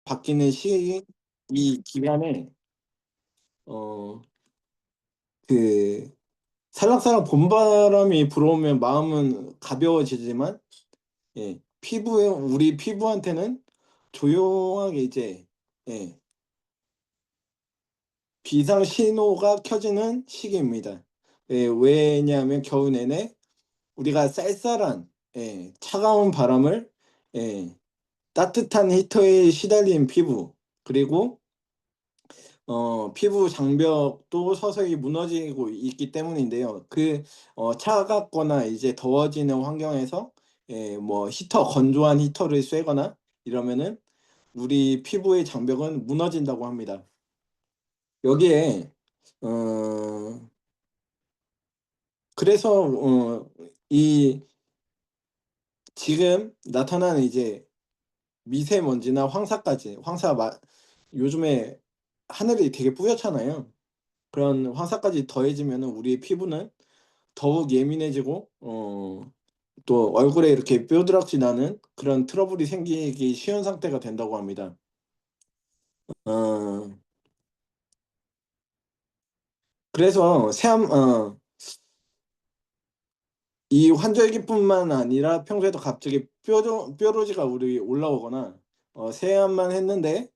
바뀌는 이 기간에 어 그 살랑살랑 봄바람이 불어오면 마음은 가벼워지지만, 피부에 우리 피부한테는 조용하게 이제 예 비상 신호가 켜지는 시기입니다. 왜냐하면 겨우 내내 우리가 쌀쌀한 차가운 바람을, 예 따뜻한 히터에 시달린 피부, 그리고 피부 장벽도 서서히 무너지고 있기 때문인데요. 차갑거나 이제 더워지는 환경에서 뭐 건조한 히터를 쐬거나 이러면은 우리 피부의 장벽은 무너진다고 합니다. 여기에 어 그래서 이 지금 나타나는 이제 미세먼지나 황사까지, 요즘에 하늘이 되게 뿌옇잖아요. 그런 황사까지 더해지면은 우리의 피부는 더욱 예민해지고, 또 얼굴에 이렇게 뾰드락지 나는 그런 트러블이 생기기 쉬운 상태가 된다고 합니다. 어 그래서 이 환절기뿐만 아니라 평소에도 갑자기 뾰루지가 우리 올라오거나, 세안만 했는데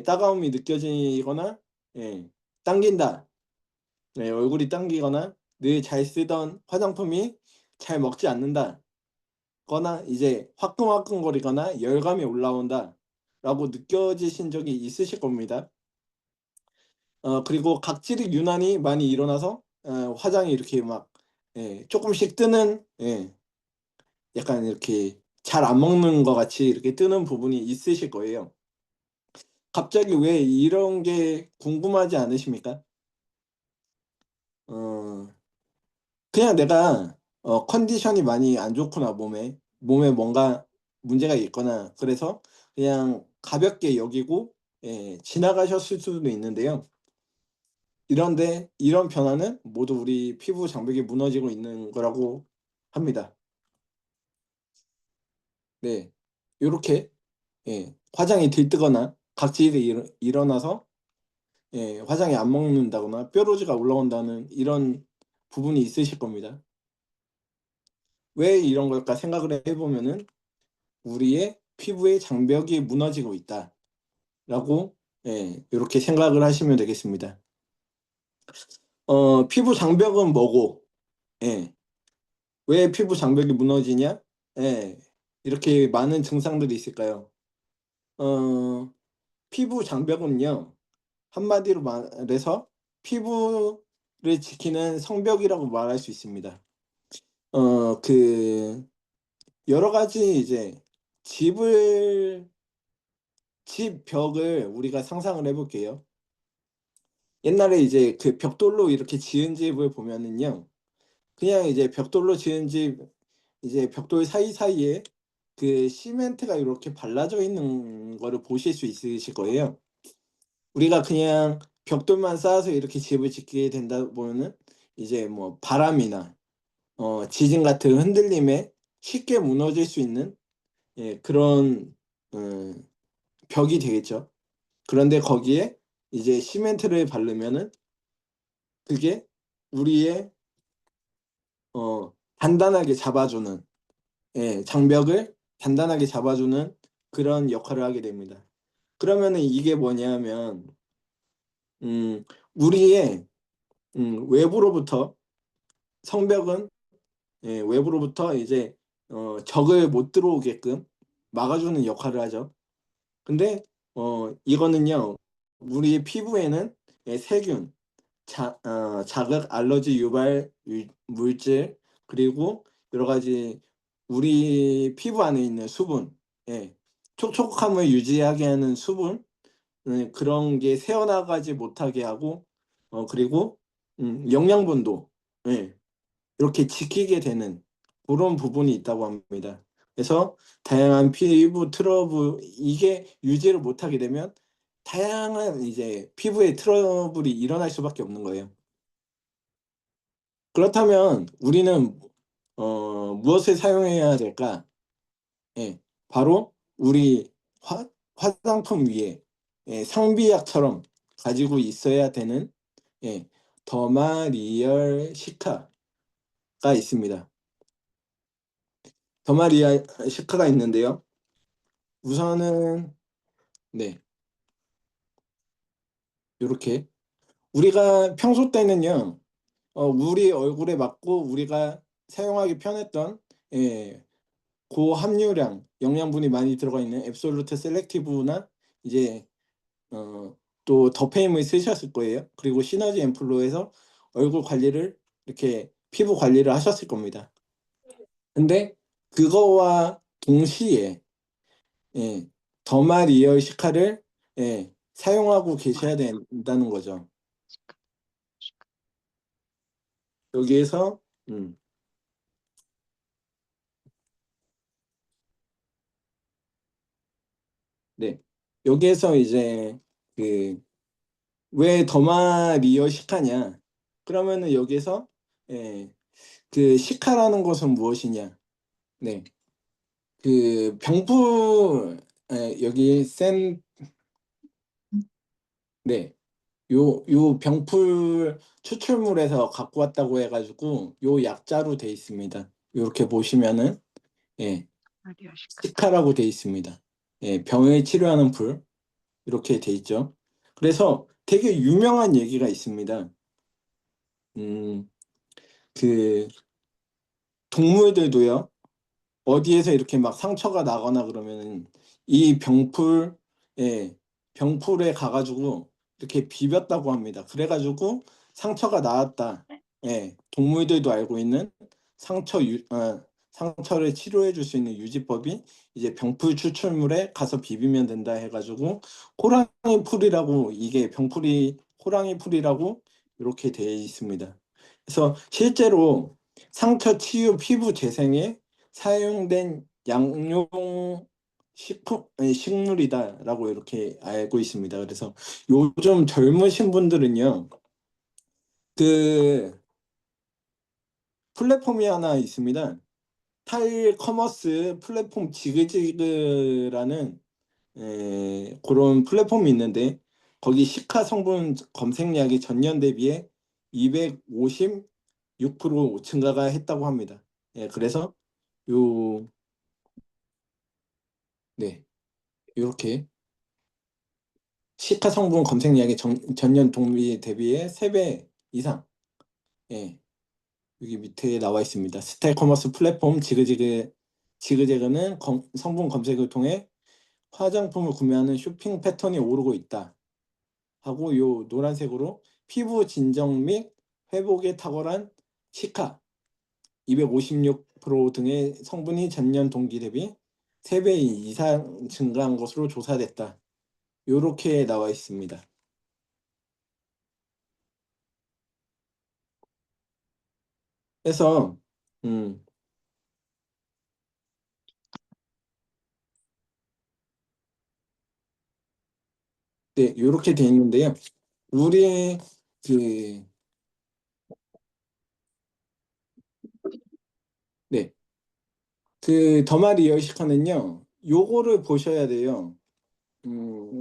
따가움이 느껴지거나, 예 당긴다. 얼굴이 당기거나, 늘 잘 쓰던 화장품이 잘 먹지 않는다 거나, 이제 화끈화끈거리거나 열감이 올라온다라고 느껴지신 적이 있으실 겁니다. 그리고 각질이 유난히 많이 일어나서 화장이 이렇게 막 쪼끔씩 뜨는, 약간 이렇게 잘 안 먹는 것 같이 이렇게 뜨는 부분이 있으실 거예요. 갑자기 왜 이런 게 궁금하지 않으십니까? 어 그냥 내가 컨디션이 많이 안 좋구나, 몸에 뭔가 문제가 있거나 그래서 그냥 가볍게 여기고 지나가셨을 수도 있는데요. 이런 변화는 모두 우리 피부 장벽이 무너지고 있는 거라고 합니다. 네. 요렇게 화장이 들뜨거나 각질이 일어나서 화장이 안 먹는다거나 뾰루지가 올라온다는 이런 부분이 있으실 겁니다. '왜 이런 걸까?' 생각을 해 보면은 '우리의 피부의 장벽이 무너지고 있다.'라고 요렇게 생각을 하시면 되겠습니다. 피부 장벽은 뭐고, 예 왜 피부 장벽이 무너지냐? 예. 이렇게 많은 증상들이 있을까요? 어 피부 장벽은요, 한마디로 말해서 피부를 지키는 성벽이라고 말할 수 있습니다. 그 여러 가지 이제 집을 집 벽을 우리가 상상을 해 볼게요. 옛날에 이제 그 벽돌로 이렇게 지은 집을 보면은요, 그냥 이제 벽돌로 지은 집, 이제 벽돌 사이사이에 그 시멘트가 이렇게 발라져 있는 거를 보실 수 있으실 거예요. 우리가 그냥 벽돌만 쌓아서 이렇게 집을 짓게 된다 보면은 이제 뭐 바람이나 지진 같은 흔들림에 쉽게 무너질 수 있는 그런 음 벽이 되겠죠. 그런데 거기에 이제 시멘트를 바르면은 그게 우리의 단단하게 잡아주는, 장벽을 단단하게 잡아주는 그런 역할을 하게 됩니다. 그러면은 이게 뭐냐면, 음 우리의 외부로부터 성벽은, 외부로부터 이제 적을 못 들어오게끔 막아주는 역할을 하죠. 근데 이거는요, 우리 피부에는 세균, 자극, 알러지 유발 물질, 그리고 여러 가지 우리 피부 안에 있는 수분, 촉촉함을 유지하게 하는 수분, 그런 게 새어나가지 못하게 하고, 그리고 영양분도 이렇게 지키게 되는 그런 부분이 있다고 합니다. 그래서 다양한 피부 트러블, 이게 유지를 못하게 되면 다양한 이제 피부의 트러블이 일어날 수밖에 없는 거예요. 그렇다면 우리는 무엇을 사용해야 될까? 예. 바로 우리 화 화장품 위에 상비약처럼 가지고 있어야 되는 예, 더마리얼 시카가 있습니다. 더마리얼 시카가 있는데요. 우선은 네, 이렇게 우리가 평소 때는요, 우리 얼굴에 맞고 우리가 사용하기 편했던 예, 고함유량 영양분이 많이 들어가 있는 앱솔루트 셀렉티브나 이제 또 더페임을 쓰셨을 거예요. 그리고 시너지 앰플로에서 얼굴 관리를 이렇게 피부 관리를 하셨을 겁니다. 근데 그거와 동시에 예, 더마리얼 시카를 사용하고 계셔야 된다는 거죠. 여기에서 음, 네, 여기에서 이제 그 왜 더마리얼 시카냐? 그러면은 여기에서 예, 그 시카라는 것은 무엇이냐? 네, 그 병풀 여기 센 네, 요 병풀 추출물에서 갖고 왔다고 해가지고 요 약자로 돼 있습니다. 이렇게 보시면은 예, 아리아시카. 시카라고 돼 있습니다. 예, 병을 치료하는 풀 이렇게 돼 있죠. 그래서 되게 유명한 얘기가 있습니다. 음, 그 동물들도요. 어디에서 이렇게 막 상처가 나거나 그러면은 이 병풀에 가가지고 이렇게 비볐다고 합니다. 그래가지고 상처가 나았다. 예, 동물들도 알고 있는 상처를 치료해 줄 수 있는 유지법이 이제 병풀 추출물에 가서 비비면 된다 해가지고 호랑이 풀이라고 이게 병풀이 호랑이 풀이라고 이렇게 되어 있습니다. 그래서 실제로 상처 치유 피부 재생에 사용된 양용 식물이다라고 이렇게 알고 있습니다. 그래서 요즘 젊으신 분들은요, 그 플랫폼이 하나 있습니다. 타일 커머스 플랫폼 지그지그라는 그런 플랫폼이 있는데 거기 시카 성분 검색량이 전년 대비해 256% 증가가 했다고 합니다. 예, 그래서 요 네, 이렇게 시카 성분 검색량이 전년 동기 대비해 3배 이상. 예, 여기 밑에 나와 있습니다. 스타일 커머스 플랫폼 지그재그는 성분 검색을 통해 화장품을 구매하는 쇼핑 패턴이 오르고 있다. 하고 요 노란색으로 피부 진정 및 회복에 탁월한 시카 256% 등의 성분이 전년 동기 대비 3배 이상 증가한 것으로 조사됐다. 요렇게 나와 있습니다. 그래서 음, 네, 요렇게 돼 있는데요. 우리 그 네, 그 더마리 열시카는요. 요거를 보셔야 돼요.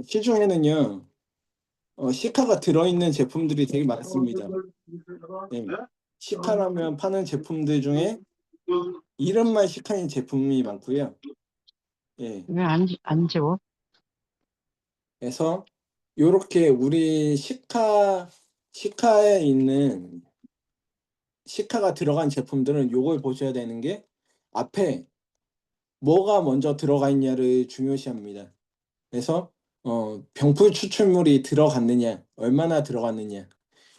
시중에는요. 시카가 들어있는 제품들이 되게 많습니다. 네. 시카라면 파는 제품들 중에 이름만 시카인 제품이 많고요. 예. 왜안 지워? 그래서 요렇게 우리 시카에 있는 시카가 들어간 제품들은 요걸 보셔야 되는 게 앞에 뭐가 먼저 들어가 있냐를 중요시합니다. 그래서 병풀 추출물이 들어갔느냐, 얼마나 들어갔느냐.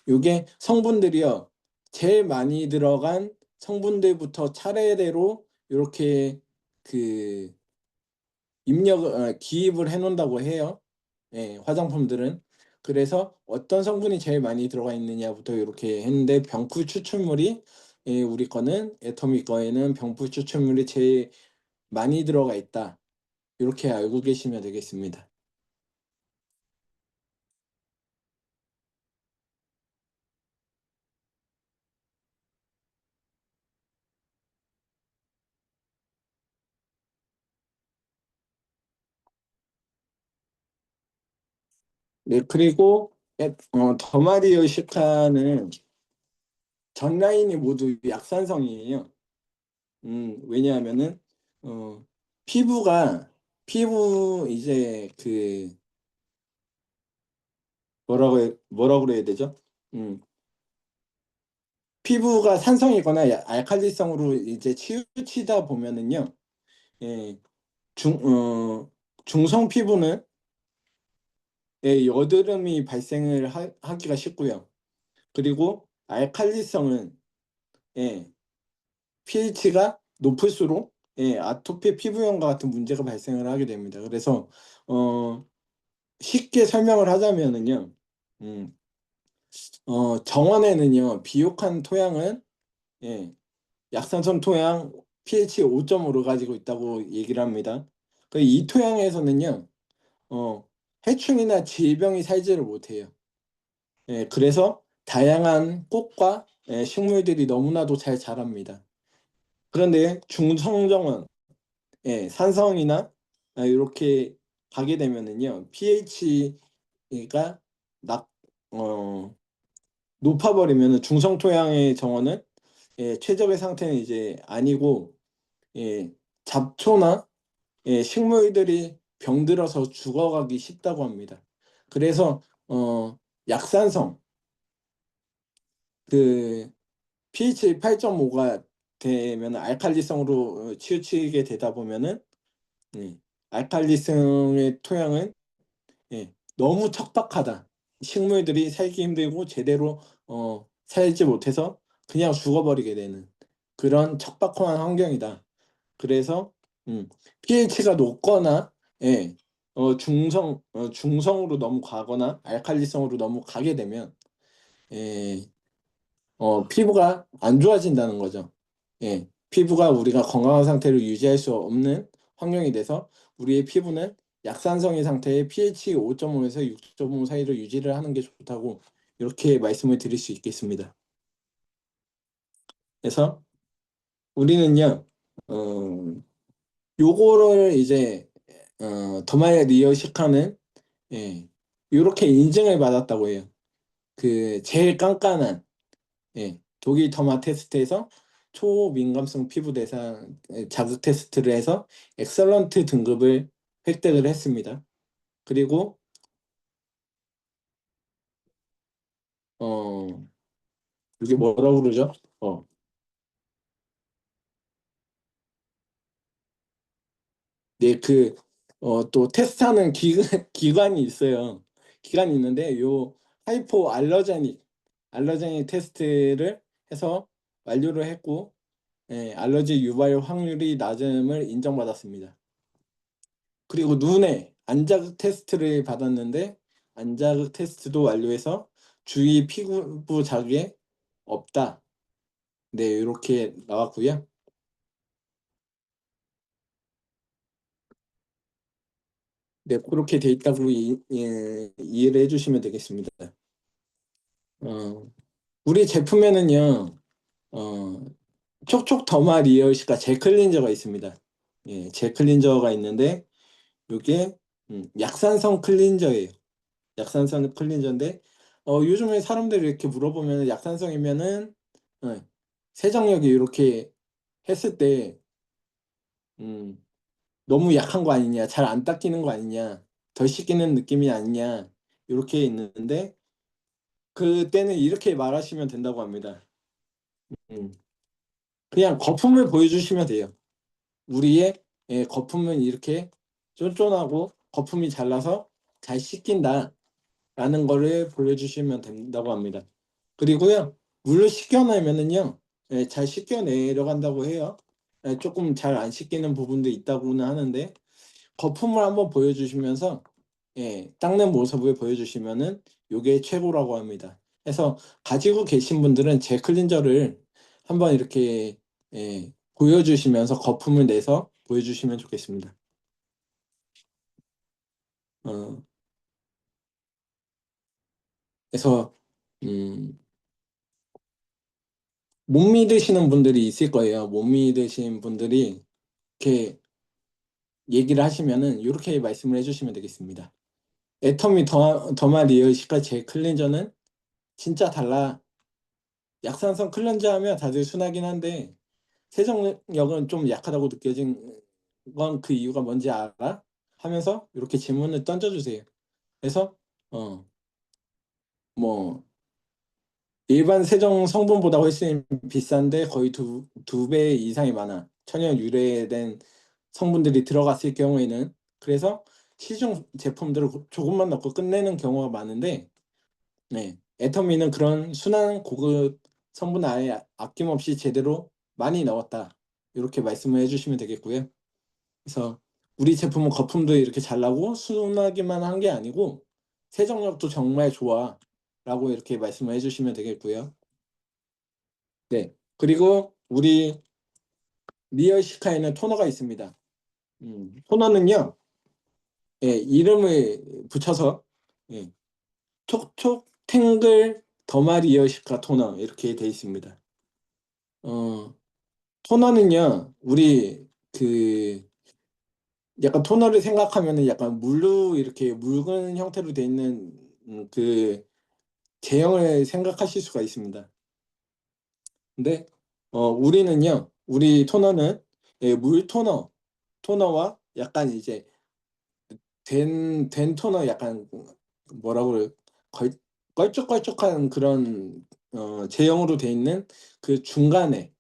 요게 성분들이요. 제일 많이 들어간 성분들부터 차례대로 이렇게 그 기입을 해 놓는다고 해요. 예, 화장품들은. 그래서 어떤 성분이 제일 많이 들어가 있느냐부터 이렇게 했는데 병풀 추출물이 우리 거는 애터미 거에는 병풀 추출물이 제일 많이 들어가 있다. 이렇게 알고 계시면 되겠습니다. 네, 그리고 더마리오 시카는 전 라인이 모두 약산성이에요. 왜냐하면은 어, 피부가 피부 이제 그 뭐라고 그래야 되죠? 음, 피부가 산성이거나 알칼리성으로 이제 치우치다 보면은요, 예, 중, 어, 중성 피부는 여드름이 발생을 하기가 쉽고요. 그리고 알칼리성은 예, pH가 높을수록 아토피 피부염과 같은 문제가 발생을 하게 됩니다. 그래서 어, 쉽게 설명을 하자면은요, 음, 정원에는요, 비옥한 토양은 예, 약산성 토양 pH 5.5를 가지고 있다고 얘기를 합니다. 이 토양에서는요, 해충이나 질병이 살지를 못해요. 그래서 다양한 꽃과 식물들이 너무나도 잘 자랍니다. 그런데 중성정원, 산성이나 이렇게 가게 되면은요, pH가 낙, 어, 높아버리면은 중성 토양의 정원은 최적의 상태는 이제 아니고 예, 잡초나 식물들이 병들어서 죽어가기 쉽다고 합니다. 그래서 약산성 그 pH 8.5가 되면 알칼리성으로 치우치게 되다 보면은 예, 알칼리성의 토양은 너무 척박하다. 식물들이 살기 힘들고 제대로 살지 못해서 그냥 죽어버리게 되는 그런 척박한 환경이다. 그래서 pH가 높거나 중성으로 너무 가거나 알칼리성으로 너무 가게 되면 예, 피부가 안 좋아진다는 거죠. 피부가 우리가 건강한 상태를 유지할 수 없는 환경이 돼서 우리의 피부는 약산성의 상태의 pH 5.5에서 6.5 사이로 유지를 하는 게 좋다고 이렇게 말씀을 드릴 수 있겠습니다. 그래서 우리는요, 어, 요거를 이제 더마에 리어시카는 이렇게 인증을 받았다고 해요. 그 제일 깐깐한 독일 더마 테스트에서 초민감성 피부 대상 자극 테스트를 해서 엑설런트 등급을 획득을 했습니다. 그리고 어 이게 뭐라고 그러죠? 어, 네, 또 테스트하는 기관이 있어요. 기관이 있는데 요 하이포 알러제닉 테스트를 해서 완료를 했고 알러지 유발 확률이 낮음을 인정받았습니다. 그리고 눈에 안자극 테스트를 받았는데 안자극 테스트도 완료해서 주위 피부 자극에 없다. 네, 이렇게 나왔고요. 네, 그렇게 돼 있다고 이해를 해주시면 되겠습니다. 어, 우리 제품에는요, 어, 촉촉 더마 리얼시카 젤 클렌저가 있습니다. 젤 클렌저가 있는데 이게 약산성 클렌저예요. 약산성 클렌저인데 요즘에 사람들이 이렇게 물어보면 약산성이면은 어, 세정력이 이렇게 했을 때 음, 너무 약한 거 아니냐, 잘 안 닦이는 거 아니냐, 덜 씻기는 느낌이 아니냐 이렇게 있는데 그때는 이렇게 말하시면 된다고 합니다. 음, 그냥 거품을 보여주시면 돼요. 우리의 거품은 이렇게 쫀쫀하고 거품이 잘 나서 잘 씻긴다. 라는 거를 보여주시면 된다고 합니다. 그리고요, 물로 씻겨내면은요, 잘 씻겨내려간다고 해요. 조금 잘 안 씻기는 부분도 있다고는 하는데, 거품을 한번 보여주시면서, 닦는 모습을 보여주시면은 요게 최고라고 합니다. 그래서 가지고 계신 분들은 젤 클린저를 한번 이렇게 보여주시면서 거품을 내서 보여주시면 좋겠습니다. 어, 그래서 음, 못 믿으시는 분들이 있을 거예요. 못 믿으신 분들이 이렇게 얘기를 하시면은 이렇게 말씀을 해주시면 되겠습니다. 애터미 더마 리얼시카 젤 클렌저는 진짜 달라. 약산성 클렌저 하면 다들 순하긴 한데 세정력은 좀 약하다고 느껴진 건 그 이유가 뭔지 알아? 하면서 이렇게 질문을 던져주세요. 그래서 어 뭐 일반 세정 성분보다 훨씬 비싼데 거의 두 배 이상이 많아. 천연 유래된 성분들이 들어갔을 경우에는. 그래서 시중 제품들을 조금만 넣고 끝내는 경우가 많은데, 네, 애터미는 그런 순한 고급 성분을 아예 아낌없이 제대로 많이 넣었다. 이렇게 말씀을 해주시면 되겠고요. 그래서 우리 제품은 거품도 이렇게 잘 나고 순하기만 한 게 아니고 세정력도 정말 좋아. 라고 이렇게 말씀을 해주시면 되겠고요. 네. 그리고 우리 리얼 시카에는 토너가 있습니다. 토너는요, 예, 이름을 붙여서 예, 촉촉 탱글 더마 리얼 시카 토너 이렇게 돼 있습니다. 어, 토너는요, 우리 그 약간 토너를 생각하면은 약간 물로 이렇게 묽은 형태로 돼 있는 그 제형을 생각하실 수가 있습니다. 근데 우리 토너는 예, 물 토너와 약간 이제 된 토너 약간 뭐라고 그래 걸, 걸쭉걸쭉한 그런 제형으로 돼 있는 그 중간에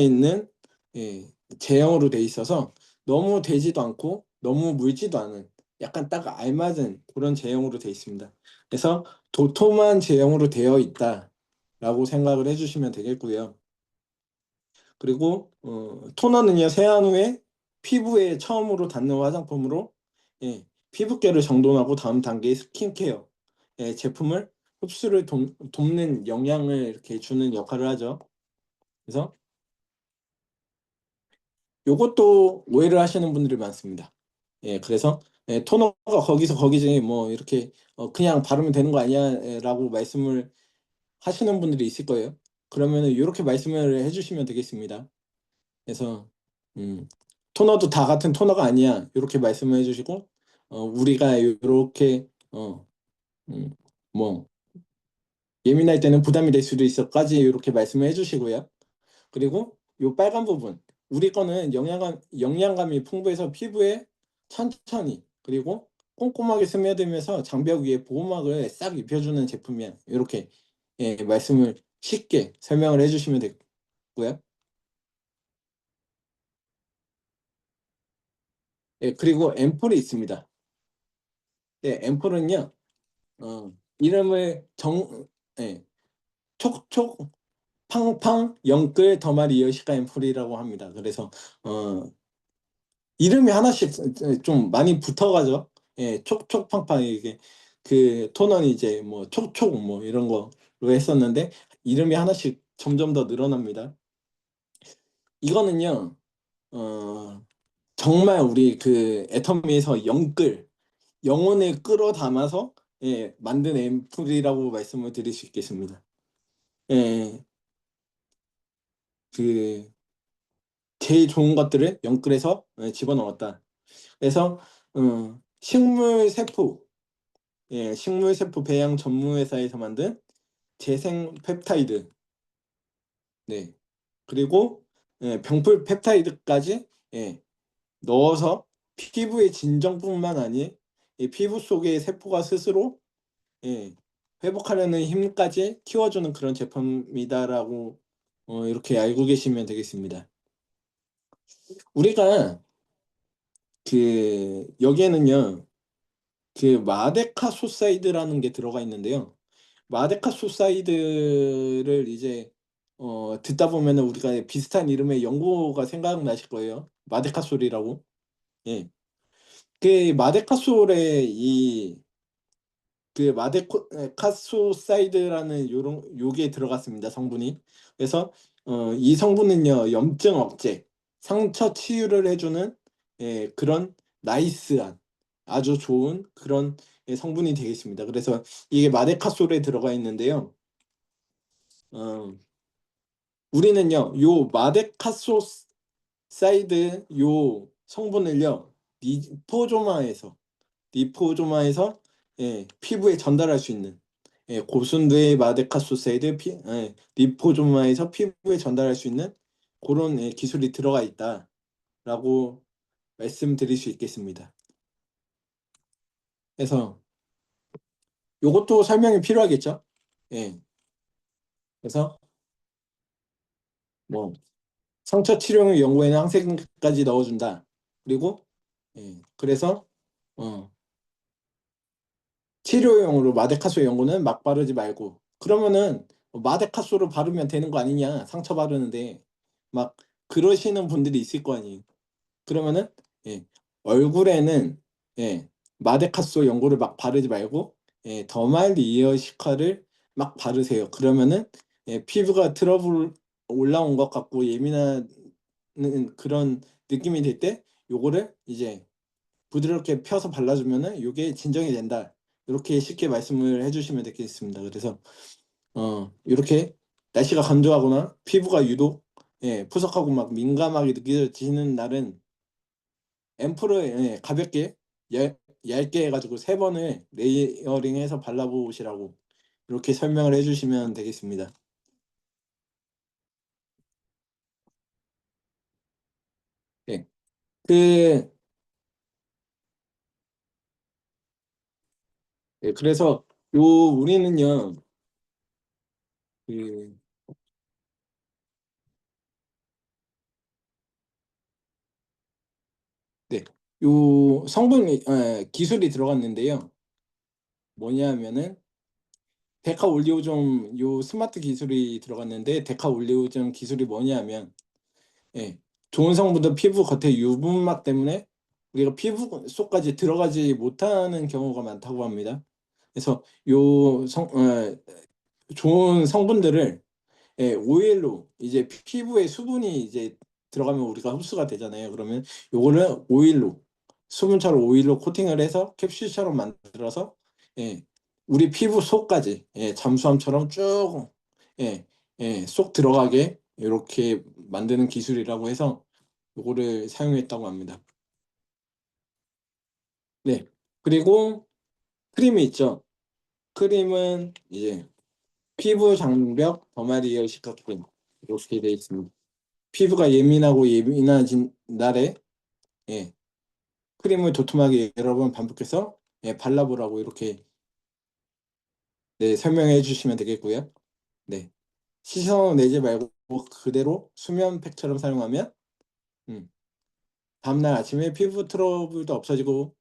있는 예, 제형으로 돼 있어서 너무 되지도 않고 너무 물지도 않은 약간 딱 알맞은 그런 제형으로 돼 있습니다. 그래서 도톰한 제형으로 되어 있다라고 생각을 해주시면 되겠고요. 그리고 토너는요 세안 후에 피부에 처음으로 닿는 화장품으로 예, 피부결을 정돈하고 다음 단계의 스킨케어 제품을 흡수를 돕는 영향을 이렇게 주는 역할을 하죠. 그래서 요것도 오해를 하시는 분들이 많습니다. 예, 그래서 토너가 거기서 거기지 뭐 이렇게 그냥 바르면 되는 거 아니야라고 말씀을 하시는 분들이 있을 거예요. 그러면은 이렇게 말씀을 해주시면 되겠습니다. 그래서 음, 토너도 다 같은 토너가 아니야. 이렇게 말씀을 해주시고 우리가 이렇게 음, 뭐 예민할 때는 부담이 될 수도 있어까지 이렇게 말씀을 해주시고요. 그리고 요 빨간 부분 우리 거는 영양감이 풍부해서 피부에 천천히 그리고 꼼꼼하게 스며들면서 장벽 위에 보호막을 싹 입혀주는 제품이야. 이렇게 말씀을 쉽게 설명을 해주시면 되고요. 그리고 앰플이 있습니다. 앰플은요. 이름을 예, 촉촉 팡팡 영끌 더마리 여시카 앰플이라고 합니다. 그래서 어, 이름이 하나씩 좀 많이 붙어가죠. 예, 촉촉 팡팡 이게 그 토너는 이제 뭐 촉촉 뭐 이런 거로 했었는데 이름이 하나씩 점점 더 늘어납니다. 이거는요, 어, 정말 우리 그 애터미에서 영혼을 끌어 담아서 만든 앰플이라고 말씀을 드릴 수 있겠습니다. 예, 그 제일 좋은 것들을 영끌해서 집어넣었다. 그래서 식물세포 배양 전문회사에서 만든 재생 펩타이드, 네, 그리고 병풀 펩타이드까지 넣어서 피부의 진정뿐만 아닌 이 피부 속의 세포가 스스로 예, 회복하려는 힘까지 키워주는 그런 제품이다라고 이렇게 알고 계시면 되겠습니다. 우리가 그 여기에는요 그 마데카 소사이드라는 게 들어가 있는데요. 마데카 소사이드를 이제 듣다 보면은 우리가 비슷한 이름의 연고가 생각나실 거예요. 마데카솔이라고. 예. 그 마데카솔의 그 마데카소사이드라는 요게 들어갔습니다. 성분이. 그래서 이 성분은요 염증 억제, 상처 치유를 해주는 그런 나이스한 아주 좋은 그런 성분이 되겠습니다. 그래서 이게 마데카솔에 들어가 있는데요. 어, 우리는요 요 마데카소사이드 요 성분을요 리포조마에서 리포조마에서 피부에 전달할 수 있는 고순도의 마데카소사이드 리포조마에서 피부에 전달할 수 있는 그런 기술이 들어가 있다라고 말씀드릴 수 있겠습니다. 그래서 요것도 설명이 필요하겠죠? 예. 그래서 뭐 상처 치료 연구에는 항생까지 넣어준다. 그리고 그래서 어, 치료용으로 마데카소 연고는 막 바르지 말고 그러면은 마데카소로 바르면 되는 거 아니냐 상처 바르는데 막 그러시는 분들이 있을 거 아니에요. 그러면은 예, 얼굴에는 마데카소 연고를 막 바르지 말고 더말 리어시카를 막 바르세요. 그러면은 피부가 트러블 올라온 것 같고 예민한 그런 느낌이 들 때 요거를 이제 부드럽게 펴서 발라주면은 요게 진정이 된다. 이렇게 쉽게 말씀을 해주시면 되겠습니다. 그래서 이렇게 날씨가 건조하거나 피부가 유독 푸석하고 막 민감하게 느껴지는 날은 앰플을 가볍게 얇게 해가지고 3번을 레이어링해서 발라보시라고 이렇게 설명을 해주시면 되겠습니다. 네. 그 그래서 우리는요 그 네. 요 성분이 기술이 들어갔는데요. 뭐냐면은 데카 올리오좀 요 스마트 기술이 들어갔는데 데카 올리오좀 기술이 뭐냐면 예, 좋은 성분도 피부 겉에 유분막 때문에 우리가 피부 속까지 들어가지 못하는 경우가 많다고 합니다. 그래서 좋은 성분들을 오일로 이제 피부에 수분이 이제 들어가면 우리가 흡수가 되잖아요. 그러면 요거를 오일로 수분처럼 오일로 코팅을 해서 캡슐처럼 만들어서 우리 피부 속까지 잠수함처럼 쭉 쏙 들어가게 이렇게 만드는 기술이라고 해서 요거를 사용했다고 합니다. 네. 그리고 크림이 있죠. 크림은 이제 피부 장벽 더마리얼 시카크림 이렇게 되어 있습니다. 피부가 예민하고 예민해진 날에 예, 크림을 도톰하게 여러 번 반복해서 발라보라고 이렇게 설명해 주시면 되겠고요. 네, 시선 내지 말고 그대로 수면팩처럼 사용하면 음, 다음날 아침에 피부 트러블도 없어지고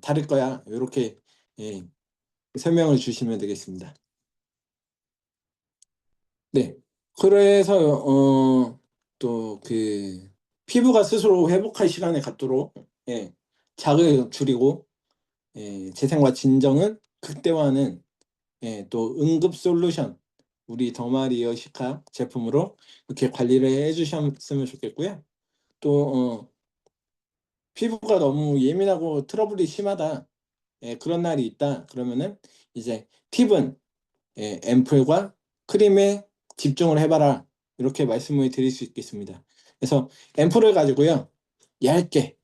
다를 거야. 이렇게 예, 설명을 주시면 되겠습니다. 네, 그래서 또 그 피부가 스스로 회복할 시간을 갖도록 자극을 줄이고 재생과 진정은 극대화하는 또 응급 솔루션 우리 더마리어 시카 제품으로 이렇게 관리를 해주셨으면 좋겠고요. 또 피부가 너무 예민하고 트러블이 심하다 그런 날이 있다 그러면은 이제 팁은 앰플과 크림에 집중을 해봐라 이렇게 말씀을 드릴 수 있겠습니다. 그래서 앰플을 가지고요 얇게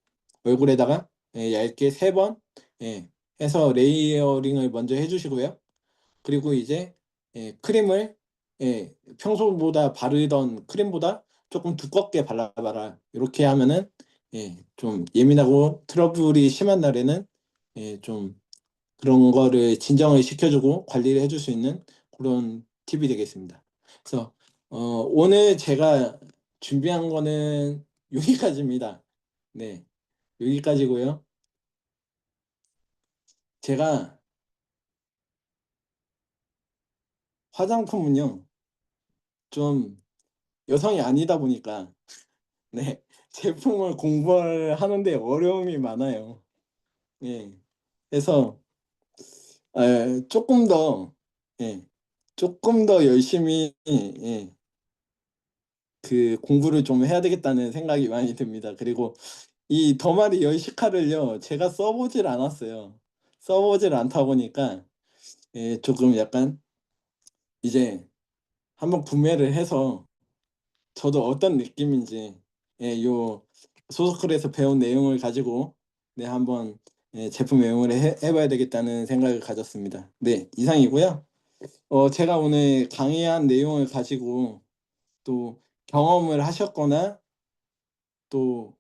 얼굴에다가 얇게 3번 해서 레이어링을 먼저 해주시고요. 그리고 이제 크림을 평소보다 바르던 크림보다 조금 두껍게 발라봐라. 이렇게 하면은 좀 예민하고 트러블이 심한 날에는 좀 그런 거를 진정을 시켜주고 관리를 해줄 수 있는 그런 팁이 되겠습니다. 그래서 오늘 제가 준비한 거는 여기까지입니다. 네, 여기까지고요. 제가 화장품은요 좀 여성이 아니다 보니까 네, 제품을 공부를 하는데 어려움이 많아요. 예, 그래서 조금 더 예, 조금 더 열심히 그 공부를 좀 해야 되겠다는 생각이 많이 듭니다. 그리고 이 더마리 열시카를요 제가 써보질 않았어요. 써보질 않다 보니까 조금 약간 이제 한번 구매를 해서 저도 어떤 느낌인지 요 소서클에서 배운 내용을 가지고 한번 제품 애용을 해봐야 되겠다는 생각을 가졌습니다. 네, 이상이고요. 제가 오늘 강의한 내용을 가지고 또 경험을 하셨거나 또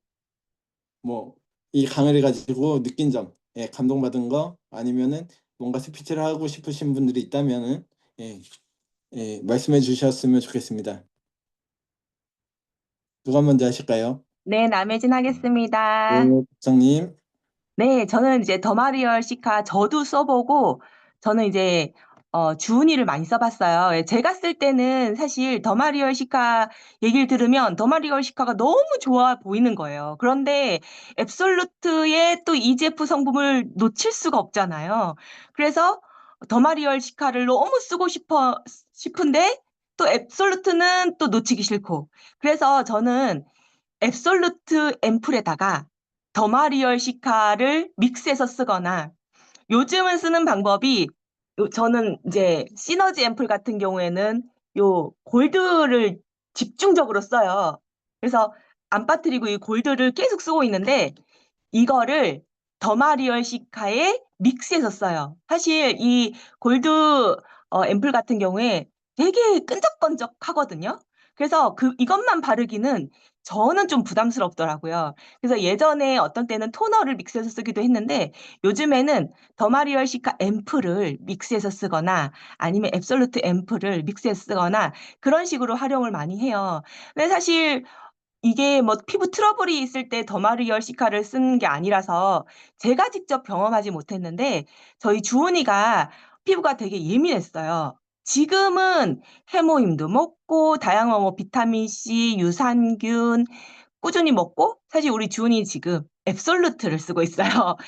뭐 이 강의를 가지고 느낀 점, 감동받은 거 아니면은 뭔가 스피치를 하고 싶으신 분들이 있다면은 예, 말씀해 주셨으면 좋겠습니다. 누가 먼저 하실까요? 네, 남혜진 네, 하겠습니다. 국장님. 네, 저는 이제 더마리얼 시카 저도 써보고, 저는 이제 주은이를 많이 써봤어요. 제가 쓸 때는 사실 더마리얼 시카 얘기를 들으면 더마리얼 시카가 너무 좋아 보이는 거예요. 그런데 앱솔루트의 또 EGF 성분을 놓칠 수가 없잖아요. 그래서 더마리얼 시카를 너무 쓰고 싶은데 또 앱솔루트는 또 놓치기 싫고. 그래서 저는 앱솔루트 앰플에다가 더마리얼 시카를 믹스해서 쓰거나, 요즘은 쓰는 방법이, 저는 이제 시너지 앰플 같은 경우에는 요 골드를 집중적으로 써요. 그래서 안 빠뜨리고 이 골드를 계속 쓰고 있는데, 이거를 더마리얼 시카에 믹스해서 써요. 사실 이 골드 앰플 같은 경우에 되게 끈적끈적하거든요. 그래서 이것만 바르기는 저는 좀 부담스럽더라고요. 그래서 예전에 어떤 때는 토너를 믹스해서 쓰기도 했는데, 요즘에는 더마리얼 시카 앰플을 믹스해서 쓰거나 아니면 앱솔루트 앰플을 믹스해서 쓰거나 그런 식으로 활용을 많이 해요. 근데 사실 이게 뭐 피부 트러블이 있을 때 더마리얼 시카를 쓰는 게 아니라서 제가 직접 경험하지 못했는데, 저희 주은이가 피부가 되게 예민했어요. 지금은 해모임도 먹고 다양한 뭐 비타민 C, 유산균 꾸준히 먹고, 사실 우리 주은이 지금 앱솔루트를 쓰고 있어요.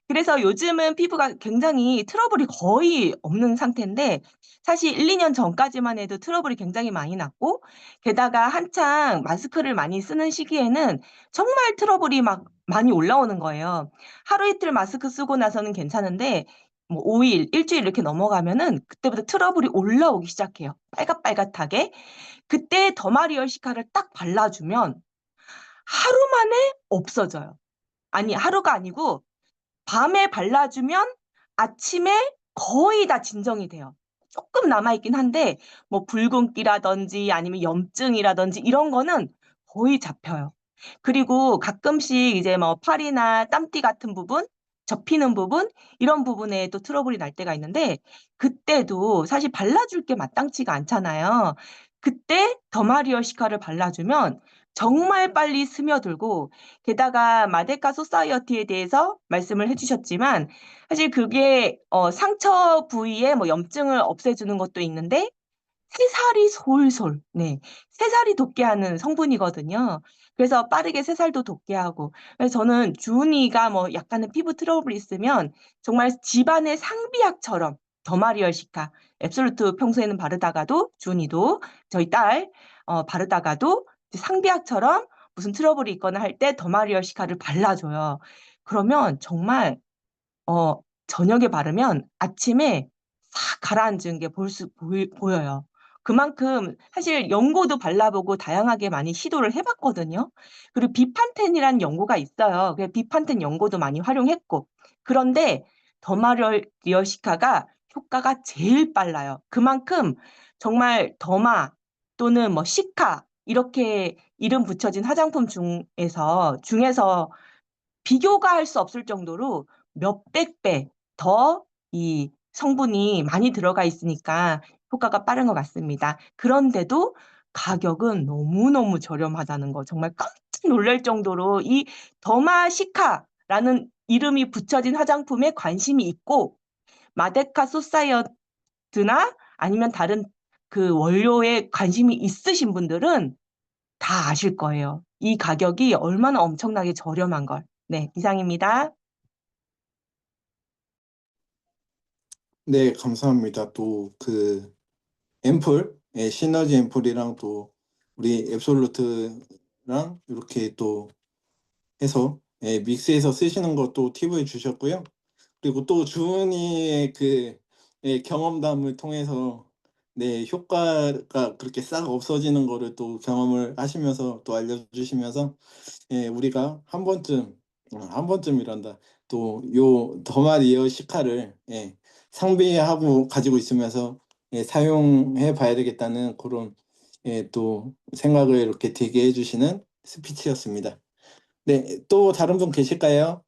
그래서 요즘은 피부가 굉장히 트러블이 거의 없는 상태인데, 사실 1-2년 전까지만 해도 트러블이 굉장히 많이 났고, 게다가 한창 마스크를 많이 쓰는 시기에는 정말 트러블이 막 많이 올라오는 거예요. 하루 이틀 마스크 쓰고 나서는 괜찮은데 뭐 5 일, 일 주일 이렇게 넘어가면은 그때부터 트러블이 올라오기 시작해요, 빨갛빨갛하게. 그때 더마리얼 시카를 딱 발라 주면 하루 만에 없어져요. 아니, 하루가 아니고 밤에 발라 주면 아침에 거의 다 진정이 돼요. 쪼끔 남아 있긴 한데 뭐 붉은기라든지 아니면 염증이라든지 이런 거는 거의 잡혀요. 그리고 가끔씩 이제 뭐 팔이나 땀띠 같은 부분, 접히는 부분, 이런 부분에 또 트러블이 날 때가 있는데, 그때도 사실 발라줄 게 마땅치가 않잖아요. 그때 더마리얼 시카를 발라주면 정말 빨리 스며들고, 게다가 마데카 소사이어티에 대해서 말씀을 해 주셨지만, 사실 그게 상처 부위에 뭐 염증을 없애주는 것도 있는데 새살이 솔솔, 네, 새살이 돋게 하는 성분이거든요. 그래서 빠르게 새살도 돋게 하고, 그래서 저는 주은이가 뭐 약간의 피부 트러블이 있으면 정말 집안의 상비약처럼 더마리얼 시카, 앱솔루트 평소에는 바르다가도, 주은이도 저희 딸 바르다가도 이제 상비약처럼 무슨 트러블이 있거나 할 때 더마리얼 시카를 발라 줘요. 그러면 정말 어 저녁에 바르면 아침에 싹 가라앉은 게 보여요. 그만큼 사실 연고도 발라보고 다양하게 많이 시도를 해 봤거든요. 그리고 비판텐이라는 연고가 있어요. 그 비판텐 연고도 많이 활용했고. 그런데 더마리얼시카가 효과가 제일 빨라요. 그만큼 정말 더마 또는 뭐 시카 이렇게 이름 붙여진 화장품 중에서 비교가 할 수 없을 정도로 몇백 배 더 이 성분이 많이 들어가 있으니까 효과가 빠른 것 같습니다. 그런데도 가격은 너무너무 저렴하다는 거 정말 깜짝 놀랄 정도로, 이 더마시카라는 이름이 붙여진 화장품에 관심이 있고 마데카 소사이어드나 아니면 다른 그 원료에 관심이 있으신 분들은 다 아실 거예요, 이 가격이 얼마나 엄청나게 저렴한 걸. 네, 이상입니다. 네, 감사합니다. 또 그 앰플, 시너지 앰플이랑 또 우리 앱솔루트랑 이렇게 또 해서 믹스해서 쓰시는 것도 팁을 주셨고요. 그리고 또 주은이의 그 경험담을 통해서 네, 효과가 그렇게 싹 없어지는 거를 또 경험을 하시면서 또 알려주시면서 우리가 한 번쯤이란다. 또 요 더마리어 시카를 상비하고 가지고 있으면서 사용해 봐야 되겠다는 그런 또 생각을 이렇게 되게 해주시는 스피치였습니다. 네, 또 다른 분 계실까요?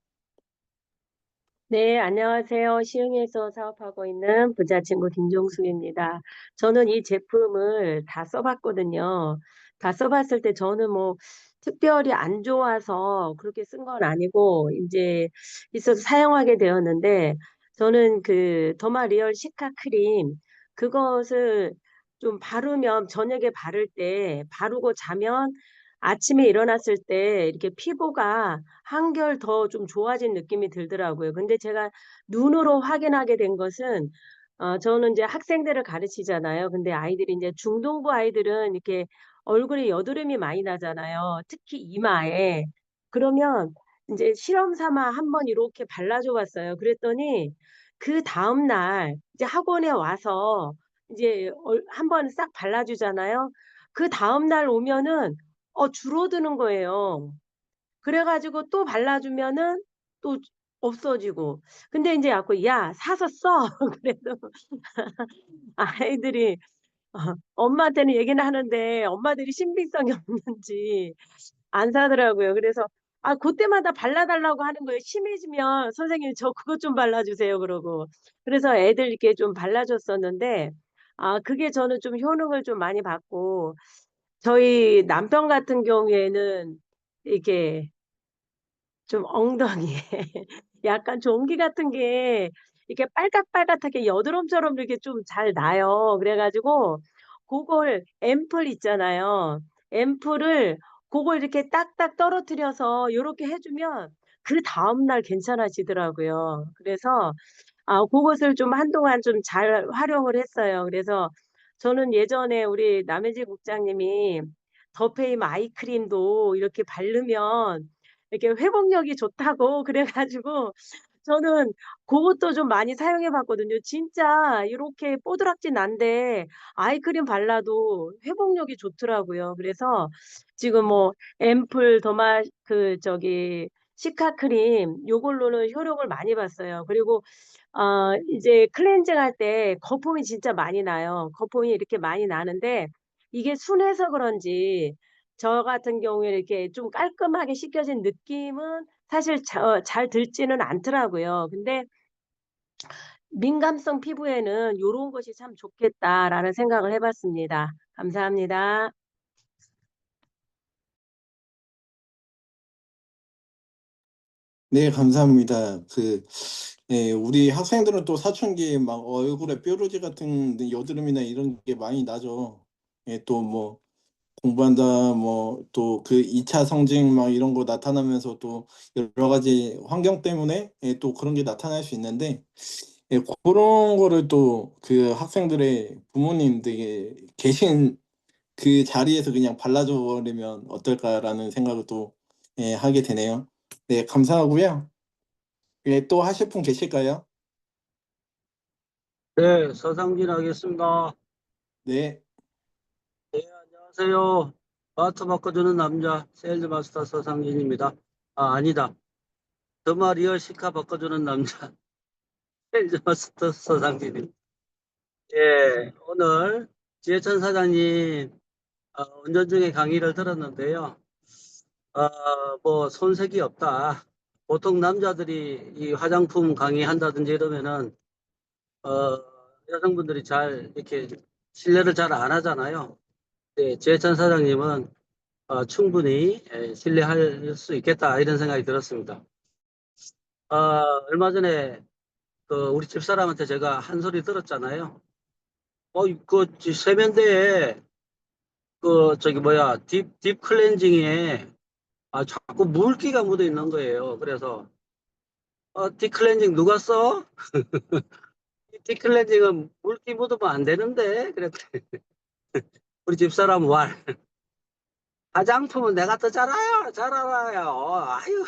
네, 안녕하세요. 시흥에서 사업하고 있는 부자친구 김종숙입니다. 저는 이 제품을 다 써봤거든요. 다 써봤을 때 저는 뭐 특별히 안 좋아서 그렇게 쓴 건 아니고 이제 있어서 사용하게 되었는데 저는 그 더마 리얼 시카 크림 그것을 좀 바르면 저녁에 바를 때 바르고 자면 아침에 일어났을 때 이렇게 피부가 한결 더 좀 좋아진 느낌이 들더라고요. 근데 제가 눈으로 확인하게 된 것은 저는 이제 학생들을 가르치잖아요. 근데 아이들이 이제 중등부 아이들은 이렇게 얼굴에 여드름이 많이 나잖아요. 특히 이마에. 그러면 이제 실험 삼아 한번 이렇게 발라줘 봤어요. 그랬더니 그 다음 날 이제 학원에 와서 이제 한번 싹 발라주잖아요. 그 다음 날 오면은 줄어드는 거예요. 그래가지고 또 발라주면은 또 없어지고. 근데 이제 자꾸 야 사서 써. 그래도 아이들이 엄마한테는 얘기는 하는데 엄마들이 신빙성이 없는지 안 사더라고요. 그래서 그때마다 발라달라고 하는 거예요. 심해지면 선생님 저 그것 좀 발라주세요 그러고. 그래서 애들 이렇게 좀 발라줬었는데 그게 저는 좀 효능을 좀 많이 받고 저희 남편 같은 경우에는 이게 좀 엉덩이에 약간 종기 같은 게 이렇게 빨갛빨갛하게 여드름처럼 이렇게 좀 잘 나요. 그래가지고 그걸 앰플 있잖아요. 앰플을 그걸 이렇게 딱딱 떨어뜨려서 요렇게 해주면 그 다음날 괜찮아지더라고요. 그래서 그것을 좀 한동안 좀 잘 활용을 했어요. 그래서 저는 예전에 우리 남혜지 국장님이 더페임 아이크림도 이렇게 바르면 이렇게 회복력이 좋다고 그래가지고 저는 그것도 좀 많이 사용해 봤거든요. 진짜 이렇게 뽀드락진 난데 아이크림 발라도 회복력이 좋더라고요. 그래서 지금 뭐 앰플 더마 시카 크림 요걸로는 효력을 많이 봤어요. 그리고 이제 클렌징 할 때 거품이 진짜 많이 나요. 거품이 이렇게 많이 나는데 이게 순해서 그런지 저 같은 경우에 이렇게 좀 깔끔하게 씻겨진 느낌은 사실 잘 들지는 않더라고요. 근데 민감성 피부에는 요런 것이 참 좋겠다라는 생각을 해봤습니다. 감사합니다. 네, 감사합니다. 우리 학생들은 또 사춘기에 막 얼굴에 뾰루지 같은 여드름이나 이런 게 많이 나죠. 또 뭐 공부한다, 뭐 또 그 2차 성징 막 이런 거 나타나면서 또 여러 가지 환경 때문에 또 그런 게 나타날 수 있는데 그런 거를 또 그 학생들의 부모님들이 계신 그 자리에서 그냥 발라줘 버리면 어떨까라는 생각을 또 하게 되네요. 네, 감사하고요. 또 하실 분 계실까요? 네, 서상진 하겠습니다. 네, 네, 안녕하세요. 마트 바꿔주는 남자, 세일즈 마스터 서상진입니다. 아니다. 더마 리얼 시카 바꿔주는 남자, 세일즈 마스터 서상진입니다. 예, 오늘 지혜천 사장님 운전 중에 강의를 들었는데요. 뭐 손색이 없다. 보통 남자들이 이 화장품 강의한다든지 이러면은 여성분들이 잘 이렇게 신뢰를 잘 안 하잖아요. 네, 지혜천 사장님은 충분히 신뢰할 수 있겠다 이런 생각이 들었습니다. 얼마 전에 우리 집사람한테 제가 한 소리 들었잖아요. 그 세면대에 딥 클렌징에 자꾸 물기가 묻어 있는 거예요. 그래서 딥 클렌징 누가 써? 딥 클렌징은 물기 묻으면 안 되는데 그랬더니 우리 집사람 왈 화장품은 내가 더 잘 알아요. 아유,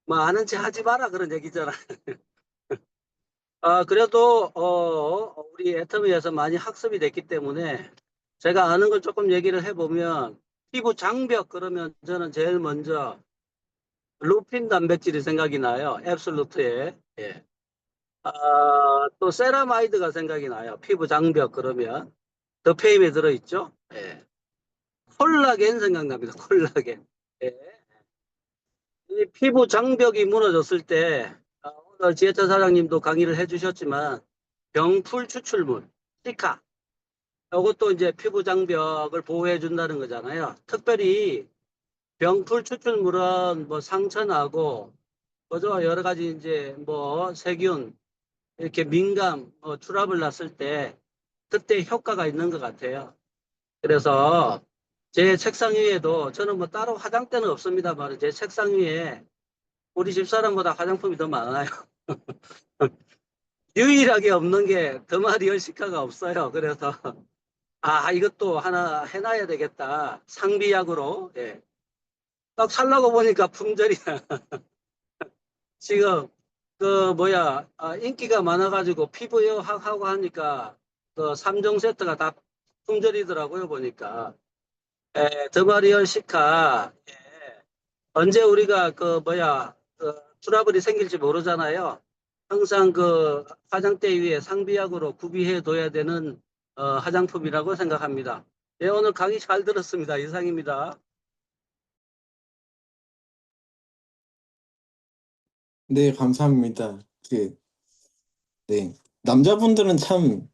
뭐 아는 체 하지 마라 그런 얘기잖아. 그래도 우리 애터미에서 많이 학습이 됐기 때문에 제가 아는 걸 조금 얘기를 해보면 피부 장벽 그러면 저는 제일 먼저 루핀 단백질이 생각이 나요. 앱솔루트에. 예. 또 세라마이드가 생각이 나요. 피부 장벽 그러면 더페임에 들어있죠. 예. 콜라겐 생각납니다. 콜라겐. 예. 이 피부 장벽이 무너졌을 때 오늘 지혜찬 사장님도 강의를 해주셨지만 병풀 추출물, 시카 이것도 이제 피부 장벽을 보호해 준다는 거잖아요. 특별히 병풀 추출물은 뭐 상처나고 그죠? 여러 가지 이제 뭐 세균 이렇게 민감 트러블 났을 때 그때 효과가 있는 것 같아요. 그래서 제 책상 위에도 저는 뭐 따로 화장대는 없습니다만 제 책상 위에 우리 집사람보다 화장품이 더 많아요. 유일하게 없는 게 더마리얼 시카가 없어요. 그래서 이것도 하나 해놔야 되겠다. 상비약으로. 예. 딱 살라고 보니까 품절이야. 지금 인기가 많아가지고 피부에 하고 하니까 그 3종 세트가 다 품절이더라고요. 보니까. 더마리얼 시카. 예. 언제 우리가 트러블이 생길지 모르잖아요. 항상 그 화장대 위에 상비약으로 구비해 둬야 되는 화장품이라고 생각합니다. 예, 오늘 강의 잘 들었습니다. 이상입니다. 네, 감사합니다. 네. 남자분들은 참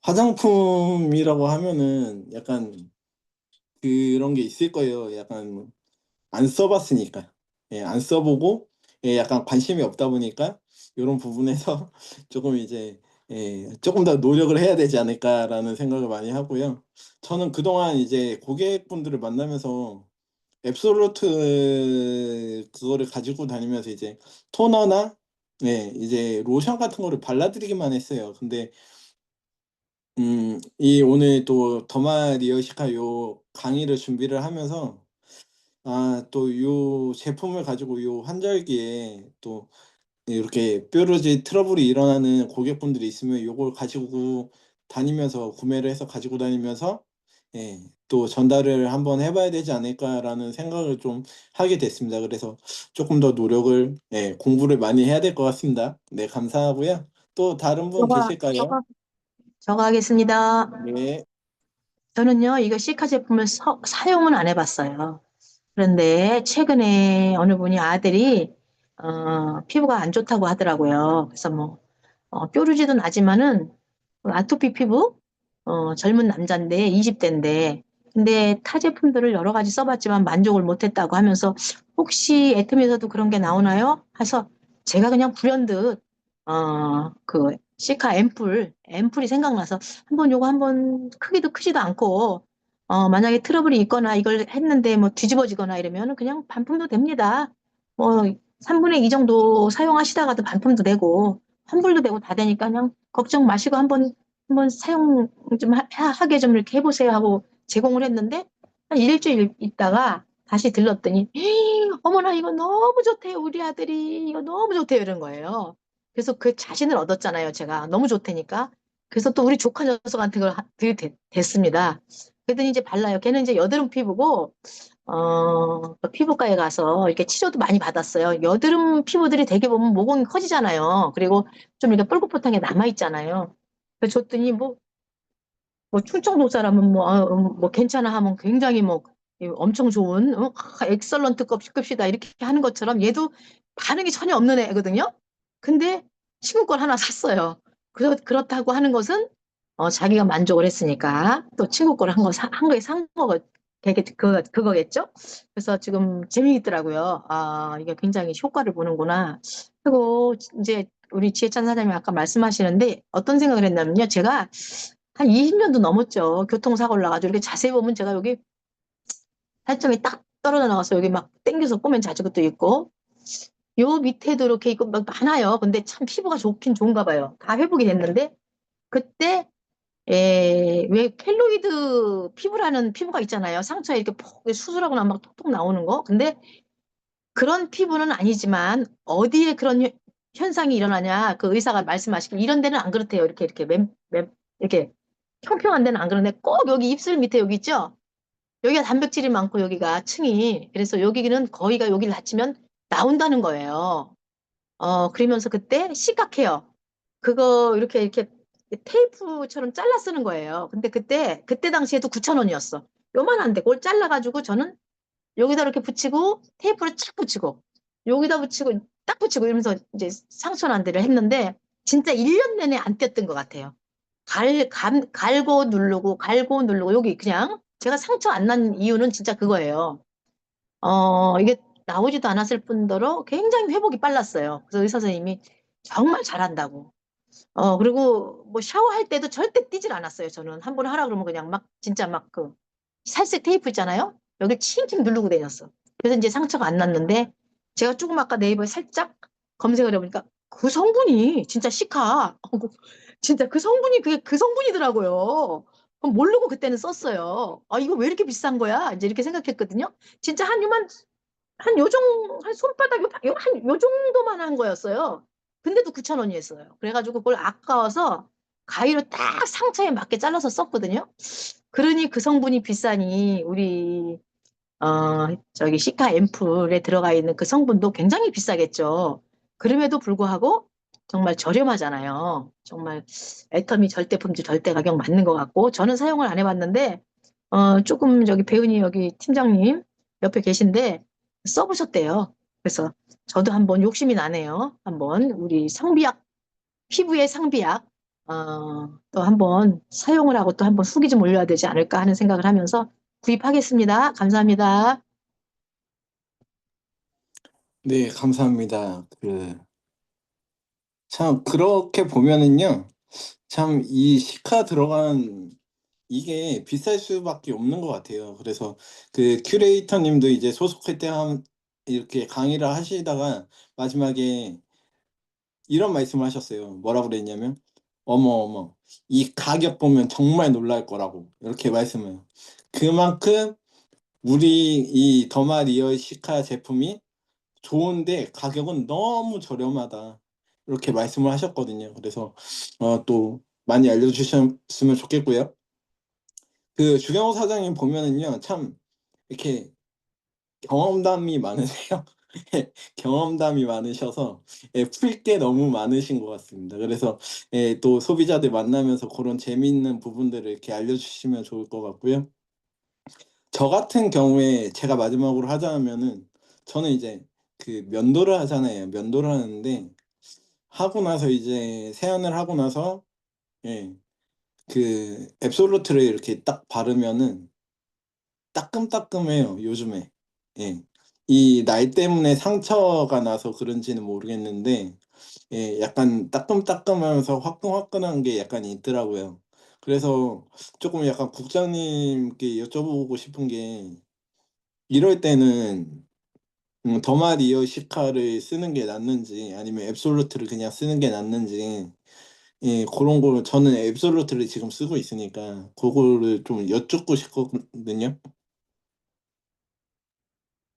화장품이라고 하면은 약간 그런 게 있을 거예요. 약간 안 써봤으니까. 예, 안 써보고 약간 관심이 없다 보니까 이런 부분에서 조금 이제 조금 더 노력을 해야 되지 않을까라는 생각을 많이 하고요. 저는 그동안 이제 고객분들을 만나면서 앱솔루트 그거를 가지고 다니면서 이제 토너나 이제 로션 같은 거를 발라드리기만 했어요. 근데 이 오늘 또 더마 리어시카 요 강의를 준비를 하면서 또 요 제품을 가지고 요 환절기에 또 이렇게 뾰루지 트러블이 일어나는 고객분들이 있으면 요걸 가지고 다니면서 구매를 해서 가지고 다니면서 또 전달을 한번 해봐야 되지 않을까라는 생각을 좀 하게 됐습니다. 그래서 조금 더 노력을 공부를 많이 해야 될 것 같습니다. 네, 감사하고요. 또 다른 분 계실까요? 저거 하겠습니다. 네. 저는요, 이거 시카 제품을 사용은 안 해봤어요. 그런데 최근에 어느 분이 아들이 피부가 안 좋다고 하더라고요. 그래서 뭐 뾰루지도 나지만은 아토피 피부 젊은 남자인데 20대인데 근데 타 제품들을 여러 가지 써봤지만 만족을 못했다고 하면서 혹시 애텀에서도 그런 게 나오나요? 해서 제가 그냥 불현듯 그 시카 앰플이 생각나서 한번 크기도 크지도 않고 만약에 트러블이 있거나 이걸 했는데 뭐 뒤집어지거나 이러면 그냥 반품도 됩니다. 뭐 3분의 2 정도 사용하시다가도 반품도 되고 환불도 되고 다 되니까 그냥 걱정 마시고 한번 사용 좀 하게 좀 이렇게 해보세요 하고 제공을 했는데 한 일주일 있다가 다시 들렀더니 어머나 이거 너무 좋대요. 우리 아들이 이거 너무 좋대요. 이런 거예요. 그래서 그 자신을 얻었잖아요. 제가 너무 좋다니까. 그래서 또 우리 조카 녀석한테 그걸 됐습니다. 그랬더니 이제 발라요. 걔는 이제 여드름 피부고 피부과에 가서 이렇게 치료도 많이 받았어요. 여드름 피부들이 되게 보면 모공이 커지잖아요. 그리고 좀 이렇게 뿔긋뿔긋한 게 남아있잖아요. 그래서 줬더니 뭐 충청도 사람은 뭐 괜찮아 하면 굉장히 뭐 엄청 좋은 엑설런트 급시다 이렇게 하는 것처럼 얘도 반응이 전혀 없는 애거든요. 근데 친구 걸 하나 샀어요. 그렇다고 하는 것은 자기가 만족을 했으니까 또 친구 걸 한 거에 산 거가 그거겠죠? 그래서 지금 재미있더라고요. 이게 굉장히 효과를 보는구나. 그리고 이제 우리 지혜찬 사장님이 아까 말씀하시는데 어떤 생각을 했냐면요. 제가 한 20년도 넘었죠. 교통사고를 나가지고 이렇게 자세히 보면 제가 여기 살점이 딱 떨어져 나가서 여기 막 땡겨서 꼬맨 자주것도 있고 요 밑에도 이렇게 있고 막 많아요. 근데 참 피부가 좋긴 좋은가 봐요. 다 회복이 됐는데 그때 왜 켈로이드 피부라는 피부가 있잖아요. 상처에 이렇게 수술하고 나면 막 톡톡 나오는 거. 근데 그런 피부는 아니지만 어디에 그런 현상이 일어나냐 그 의사가 말씀하시길 이런 데는 안 그렇대요. 이렇게 이렇게 평평한 데는 안 그런데 꼭 여기 입술 밑에 여기 있죠. 여기가 단백질이 많고 여기가 층이 그래서 여기는 거의가 여기를 다치면 나온다는 거예요. 그러면서 그때 시각해요. 그거 이렇게 테이프처럼 잘라 쓰는 거예요. 근데 그때 당시에도 9,000원이었어. 요만한데 그걸 잘라가지고 저는 여기다 이렇게 붙이고 테이프를 쫙 붙이고 여기다 붙이고 딱 붙이고 이러면서 이제 상처난 데를 했는데 진짜 1년 내내 안 뗐던 것 같아요. 갈고 누르고 갈고 누르고 여기 그냥 제가 상처 안 난 이유는 진짜 그거예요. 이게 나오지도 않았을 뿐더러 굉장히 회복이 빨랐어요. 그래서 의사 선생님이 정말 잘한다고. 그리고 뭐 샤워할 때도 절대 뛰질 않았어요. 저는 한 번 하라 그러면 그냥 막 진짜 막 그 살색 테이프 있잖아요. 여기 칭칭 누르고 다녔어. 그래서 이제 상처가 안 났는데 제가 조금 아까 네이버에 살짝 검색을 해보니까 그 성분이 진짜 시카. 진짜 그 성분이 그게 그 성분이더라고요. 그럼 모르고 그때는 썼어요. 아, 이거 왜 이렇게 비싼 거야? 이제 이렇게 생각했거든요. 진짜 한 손바닥 요 정도만 한 거였어요. 근데도 9,000원이었어요. 그래가지고 그걸 아까워서 가위로 딱 상처에 맞게 잘라서 썼거든요. 그러니 그 성분이 비싸니 우리 저기 시카 앰플에 들어가 있는 그 성분도 굉장히 비싸겠죠. 그럼에도 불구하고 정말 저렴하잖아요. 정말 애터미 절대품질 절대 가격 맞는 것 같고 저는 사용을 안 해봤는데 조금 저기 배은이 여기 팀장님 옆에 계신데 써보셨대요. 그래서 저도 한번 욕심이 나네요. 한번 우리 상비약 피부의 상비약 또 한번 사용을 하고 또 한번 후기 좀 올려야 되지 않을까 하는 생각을 하면서 구입하겠습니다. 감사합니다. 네, 감사합니다. 참, 그렇게 보면은요, 참, 이 시카 들어간 이게 비쌀 수밖에 없는 것 같아요. 그래서 그 큐레이터님도 이제 소속할 때 이렇게 강의를 하시다가 마지막에 이런 말씀을 하셨어요. 뭐라고 그랬냐면, 어머, 어머, 이 가격 보면 정말 놀랄 거라고. 이렇게 말씀을. 그만큼 우리 이 더마 리얼 시카 제품이 좋은데 가격은 너무 저렴하다. 이렇게 말씀을 하셨거든요. 그래서 또 많이 알려주셨으면 좋겠고요. 그 주경호 사장님 보면은요, 참 이렇게 경험담이 많으세요. 경험담이 많으셔서 풀 게 너무 많으신 것 같습니다. 그래서 또 소비자들 만나면서 그런 재미있는 부분들을 이렇게 알려주시면 좋을 것 같고요. 저 같은 경우에 제가 마지막으로 하자면은 저는 이제 그 면도를 하잖아요. 면도를 하는데 하고 나서 이제 세안을 하고 나서 예, 그 앱솔루트를 이렇게 딱 바르면은 따끔따끔해요, 요즘에. 예. 이 나이 때문에 상처가 나서 그런지는 모르겠는데 약간 따끔따끔하면서 화끈화끈한 게 약간 있더라고요. 그래서 조금 약간 국장님께 여쭤보고 싶은 게 이럴 때는 더마 리어 시카를 쓰는 게 낫는지 아니면 앱솔루트를 그냥 쓰는 게 낫는지 그런 걸 저는 앱솔루트를 지금 쓰고 있으니까 그거를 좀 여쭙고 싶거든요.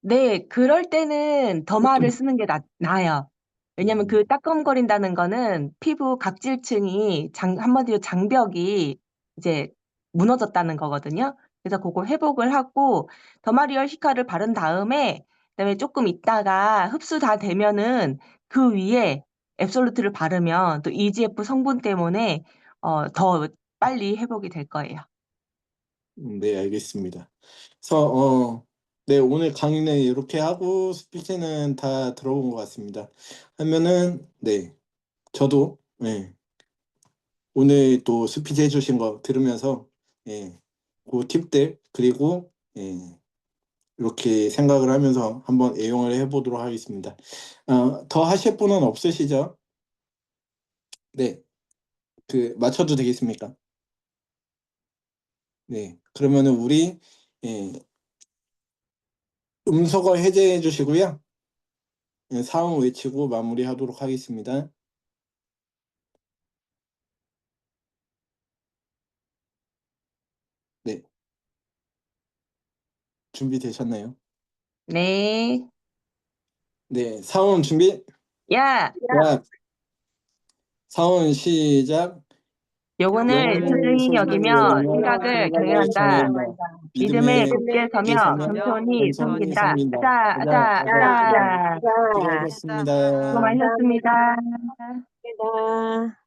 네, 그럴 때는 더마를 쓰는 게 나아요. 왜냐면 그 음, 따끔거린다는 거는 피부 각질층이 한마디로 장벽이 이제 무너졌다는 거거든요. 그래서 그걸 회복을 하고 더마리얼 시카를 바른 다음에 그다음에 조금 있다가 흡수 다 되면은 그 위에 앱솔루트를 바르면 또 EGF 성분 때문에 더 빨리 회복이 될 거예요. 네, 알겠습니다. 그래서 네, 오늘 강의는 이렇게 하고 스피치는 다 들어본 것 같습니다. 하면은 네, 저도 오늘 또 스피치 해주신 거 들으면서 그 팁들 그리고 이렇게 생각을 하면서 한번 애용을 해보도록 하겠습니다. 더 하실 분은 없으시죠? 네, 맞춰도 되겠습니까? 네, 그러면은 우리 예, 음소거 해제해 주시고요. 사항 외치고 마무리하도록 하겠습니다. 네, 준비되셨나요? 네. 네, 사원 준비. 야, 자, 사원 시작. 영혼을 영혼을 소중히 소중히 여기며 여기며 생각을 생각을 경외한다. 경외한다. 믿음에 믿음에 굳게 굳게 서며 서며 겸손히 겸손히 섬긴다. 섬긴다. 아자, 아자, 아자, 아자, 아자. 아자. 수고하셨습니다. 수고 많으셨습니다. 감사합니다.